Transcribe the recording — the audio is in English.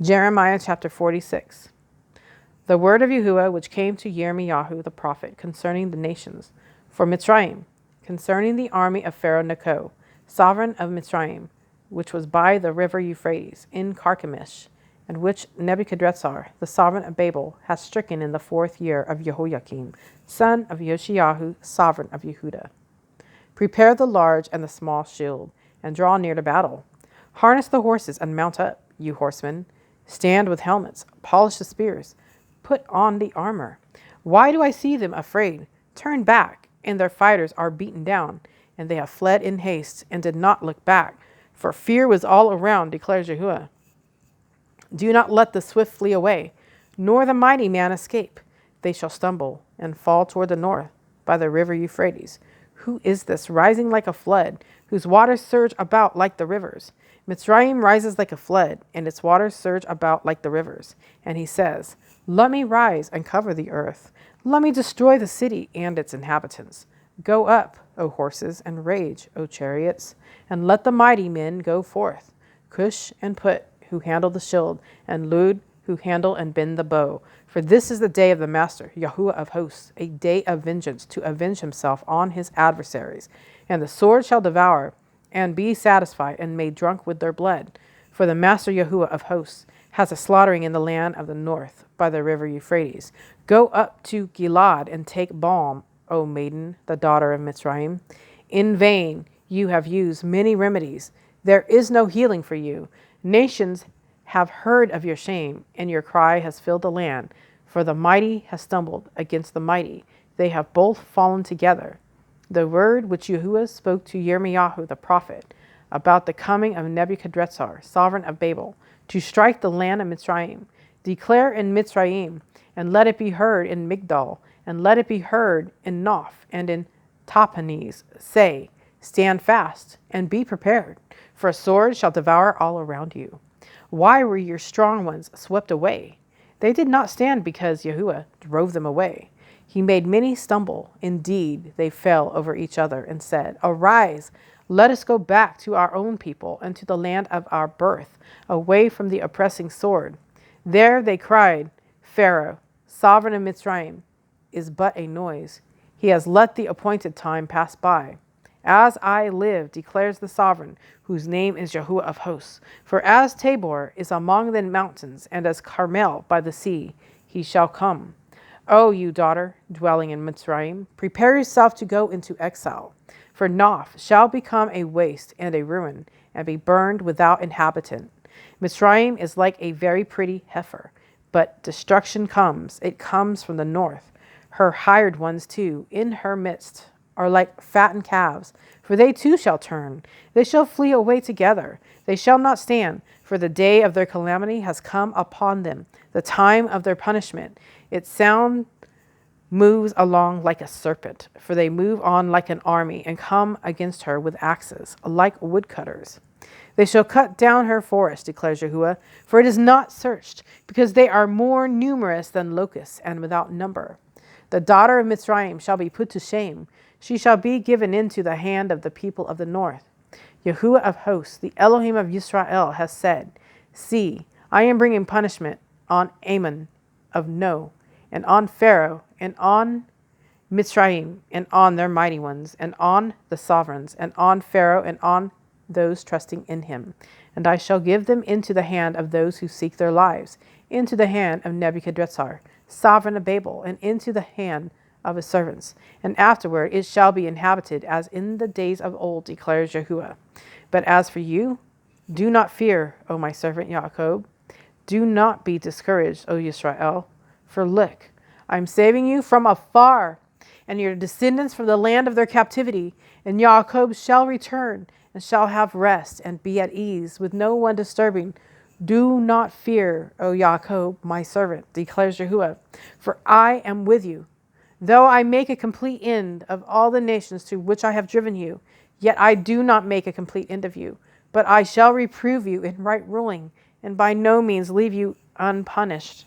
Jeremiah chapter 46. The word of Yahuwah which came to Yirmiyahu the prophet concerning the nations, for Mitzrayim, concerning the army of Pharaoh Necho, sovereign of Mitzrayim, which was by the river Euphrates, in Carchemish, and which Nebuchadrezzar, the sovereign of Babel, has stricken in the 4th year of Jehoiakim, son of Yoshiyahu, sovereign of Yehuda. Prepare the large and the small shield, and draw near to battle. Harness the horses and mount up, you horsemen. Stand with helmets, polish the spears, put on the armor. Why do I see them afraid? Turn back, and their fighters are beaten down, and they have fled in haste, and did not look back, for fear was all around, declares Yahuwah. Do not let the swift flee away, nor the mighty man escape. They shall stumble and fall toward the north, by the river Euphrates. Who is this rising like a flood, whose waters surge about like the rivers? Mitzrayim rises like a flood, and its waters surge about like the rivers. And he says, let me rise and cover the earth. Let me destroy the city and its inhabitants. Go up, O horses, and rage, O chariots, and let the mighty men go forth. Cush and Put, who handle the shield, and Lud, who handle and bend the bow. For this is the day of the Master, Yahuwah of hosts, a day of vengeance, to avenge himself on his adversaries. And the sword shall devour, and be satisfied, and made drunk with their blood. For the Master Yahuwah of hosts has a slaughtering in the land of the north, by the river Euphrates. Go up to Gilad, and take balm, O maiden, the daughter of Mitzrayim. In vain you have used many remedies. There is no healing for you. Nations have heard of your shame, and your cry has filled the land. For the mighty has stumbled against the mighty. They have both fallen together. The word which Yahuwah spoke to Yirmiyahu the prophet about the coming of Nebuchadrezzar, sovereign of Babel, to strike the land of Mitzrayim. Declare in Mitzrayim, and let it be heard in Migdol, and let it be heard in Noph and in Tahpanhes. Say, stand fast, and be prepared, for a sword shall devour all around you. Why were your strong ones swept away? They did not stand because Yahuwah drove them away. He made many stumble. Indeed, they fell over each other and said, arise, let us go back to our own people and to the land of our birth, away from the oppressing sword. There they cried, Pharaoh, sovereign of Mitzrayim, is but a noise. He has let the appointed time pass by. As I live, declares the sovereign, whose name is Yahuwah of hosts. For as Tabor is among the mountains, and as Carmel by the sea, he shall come. O you daughter, dwelling in Mitzrayim, prepare yourself to go into exile. For Noph shall become a waste and a ruin, and be burned without inhabitant. Mitzrayim is like a very pretty heifer, but destruction comes. It comes from the north. Her hired ones too, in her midst, are like fattened calves, for they too shall turn. They shall flee away together. They shall not stand, for the day of their calamity has come upon them, the time of their punishment. Its sound moves along like a serpent, for they move on like an army, and come against her with axes, like woodcutters. They shall cut down her forest, declares Yahuwah, for it is not searched, because they are more numerous than locusts, and without number. The daughter of Mitzrayim shall be put to shame. She shall be given into the hand of the people of the north. Yahuwah of hosts, the Elohim of Yisrael, has said, see, I am bringing punishment on Ammon of No, and on Pharaoh, and on Mitzrayim, and on their mighty ones, and on the sovereigns, and on Pharaoh, and on those trusting in him. And I shall give them into the hand of those who seek their lives, into the hand of Nebuchadrezzar, sovereign of Babel, and into the hand of his servants. And afterward it shall be inhabited as in the days of old, declares Yahuwah. But as for you, do not fear, O my servant Yaakov. Do not be discouraged, O Yisrael. For look, I am saving you from afar, and your descendants from the land of their captivity. And Yaakov shall return, and shall have rest, and be at ease, with no one disturbing. Do not fear, O Yaakov, my servant, declares Yahuwah, for I am with you. Though I make a complete end of all the nations to which I have driven you, yet I do not make a complete end of you. But I shall reprove you in right ruling, and by no means leave you unpunished.